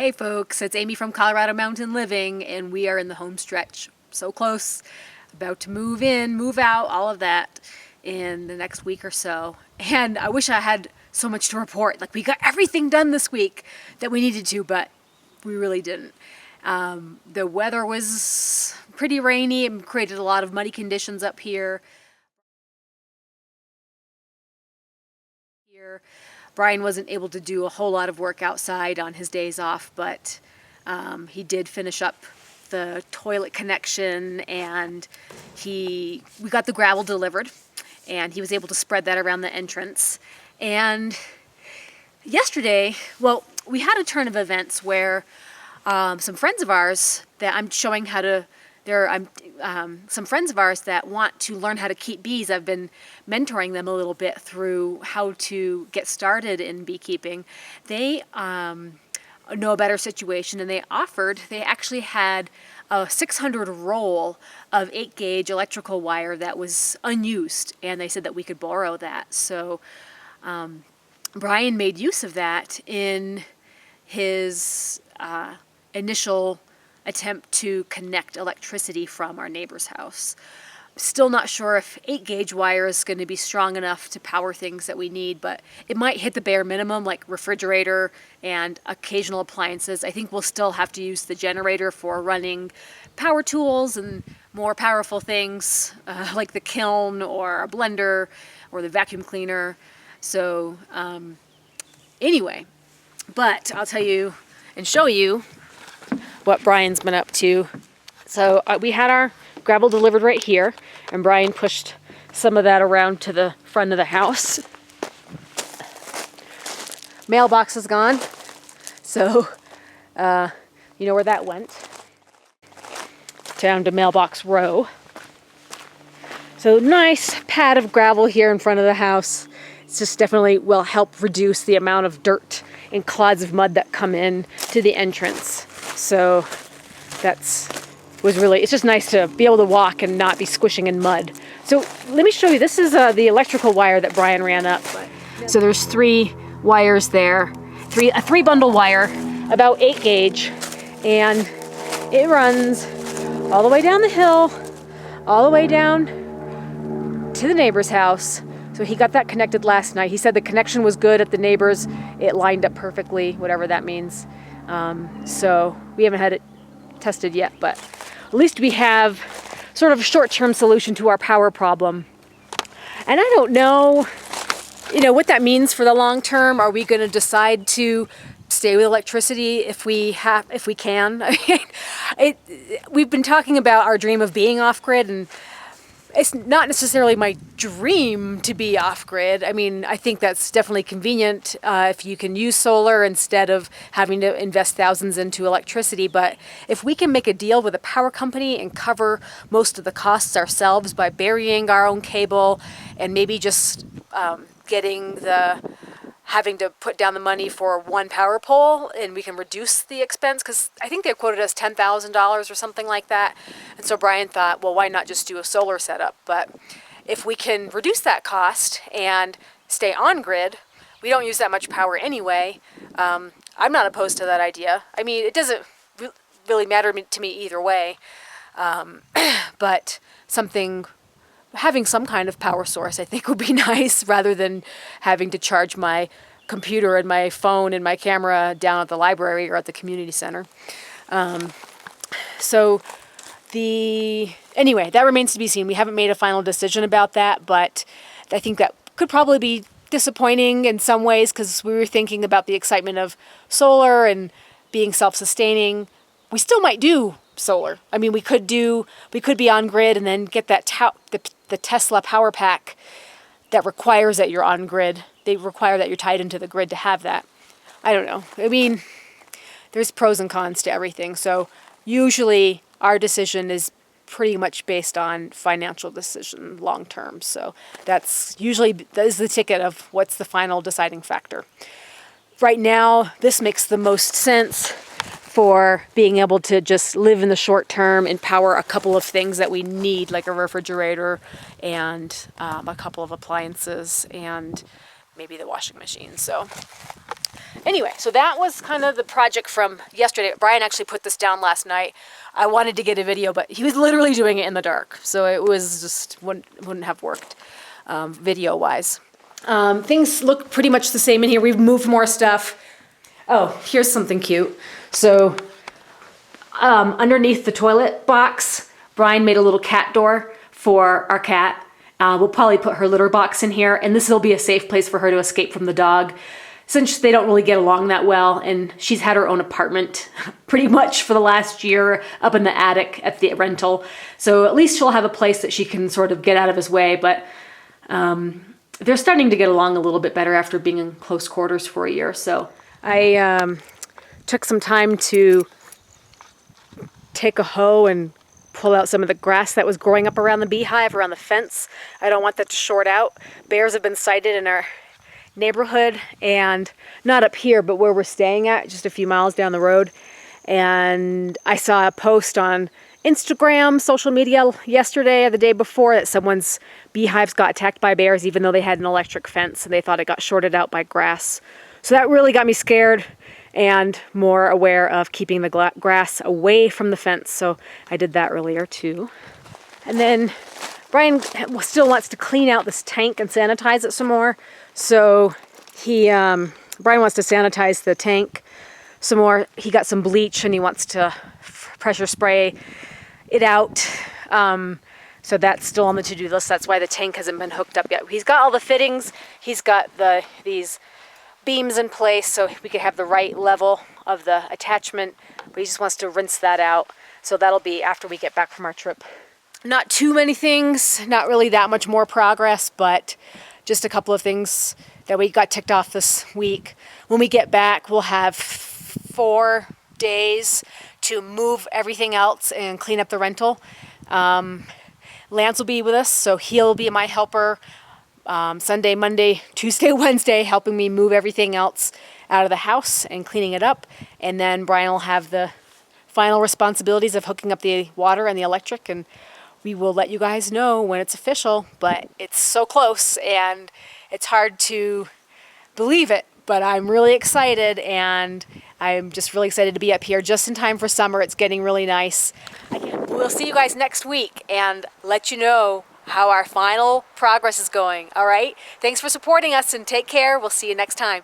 Hey folks, it's Amy from Colorado Mountain Living, and we are in the home stretch. So close, about to move in, move out, all of that in the next week or so. And I wish I had so much to report. Like, we got everything done this week that we needed to, but we really didn't. The weather was pretty rainy. It created a lot of muddy conditions up here. Brian wasn't able to do a whole lot of work outside on his days off, but he did finish up the toilet connection, and we got the gravel delivered, and he was able to spread that around the entrance. And yesterday, well, we had a turn of events where some friends of ours that I'm showing how to some friends of ours that want to learn how to keep bees. I've been mentoring them a little bit through how to get started in beekeeping. They know a better situation, and they actually had a 600 roll of 8-gauge electrical wire that was unused, and they said that we could borrow that. So Brian made use of that in his initial attempt to connect electricity from our neighbor's house. Still not sure if 8-gauge wire is going to be strong enough to power things that we need, but it might hit the bare minimum, like refrigerator and occasional appliances. I think we'll still have to use the generator for running power tools and more powerful things like the kiln or a blender or the vacuum cleaner. So anyway, but I'll tell you and show you what Brian's been up to. So we had our gravel delivered right here, and Brian pushed some of that around to the front of the house. Mailbox is gone, so you know where that went. Down to mailbox row. So nice pad of gravel here in front of the house. It's just definitely will help reduce the amount of dirt and clods of mud that come in to the entrance. So it's just nice to be able to walk and not be squishing in mud. So let me show you, this is the electrical wire that Brian ran up. So there's 3 wires there, a 3-bundle wire, about 8 gauge, and it runs all the way down the hill, all the way down to the neighbor's house. So he got that connected last night. He said the connection was good at the neighbor's. It lined up perfectly, whatever that means. So we haven't had it tested yet, but at least we have sort of a short-term solution to our power problem. And I don't know, what that means for the long term. Are we going to decide to stay with electricity if we can? I mean, we've been talking about our dream of being off-grid, and it's not necessarily my dream to be off-grid. I mean, I think that's definitely convenient if you can use solar instead of having to invest thousands into electricity. But if we can make a deal with a power company and cover most of the costs ourselves by burying our own cable and maybe just having to put down the money for one power pole, and we can reduce the expense, because I think they quoted us $10,000 or something like that. And so Brian thought, well, why not just do a solar setup? But if we can reduce that cost and stay on grid, we don't use that much power anyway. I'm not opposed to that idea. I mean, it doesn't really matter to me either way. But having some kind of power source, I think, would be nice, rather than having to charge my computer and my phone and my camera down at the library or at the community center. Anyway, that remains to be seen. We haven't made a final decision about that, but I think that could probably be disappointing in some ways, because we were thinking about the excitement of solar and being self-sustaining. We still might do solar. I mean, we could be on grid and then get that the Tesla power pack that requires that you're on grid. They require that you're tied into the grid to have that. I don't know. I mean, there's pros and cons to everything. So usually our decision is pretty much based on financial decision long term. So that is the ticket of what's the final deciding factor. Right now, this makes the most sense for being able to just live in the short term and power a couple of things that we need, like a refrigerator and a couple of appliances and maybe the washing machine. So Anyway, so that was kind of the project from yesterday. Brian actually put this down last night. I wanted to get a video, but he was literally doing it in the dark. So it was just, wouldn't have worked video-wise. Things look pretty much the same in here. We've moved more stuff. Oh, here's something cute. So underneath the toilet box, Brian made a little cat door for our cat. We'll probably put her litter box in here, and this will be a safe place for her to escape from the dog, since they don't really get along that well, and she's had her own apartment pretty much for the last year up in the attic at the rental. So at least she'll have a place that she can sort of get out of his way, but they're starting to get along a little bit better after being in close quarters for a year. So I took some time to take a hoe and pull out some of the grass that was growing up around the beehive, around the fence. I don't want that to short out. Bears have been sighted in our neighborhood, and not up here, but where we're staying at, just a few miles down the road. And I saw a post on Instagram, social media yesterday or the day before that someone's beehives got attacked by bears, even though they had an electric fence, and they thought it got shorted out by grass. So that really got me scared and more aware of keeping the grass away from the fence. So I did that earlier too. And then Brian still wants to clean out this tank and sanitize it some more. So Brian wants to sanitize the tank some more. He got some bleach and he wants to pressure spray it out. So that's still on the to-do list. That's why the tank hasn't been hooked up yet. He's got all the fittings. He's got these beams in place so we can have the right level of the attachment. But he just wants to rinse that out. So that'll be after we get back from our trip. Not too many things, not really that much more progress, but just a couple of things that we got ticked off this week. When we get back, we'll have 4 days to move everything else and clean up the rental. Lance will be with us, so he'll be my helper Sunday, Monday, Tuesday, Wednesday, helping me move everything else out of the house and cleaning it up. And then Brian will have the final responsibilities of hooking up the water and the electric, and we will let you guys know when it's official, but it's so close and it's hard to believe it, but I'm really excited, and I'm just really excited to be up here just in time for summer. It's getting really nice. We'll see you guys next week and let you know how our final progress is going. All right? Thanks for supporting us and take care. We'll see you next time.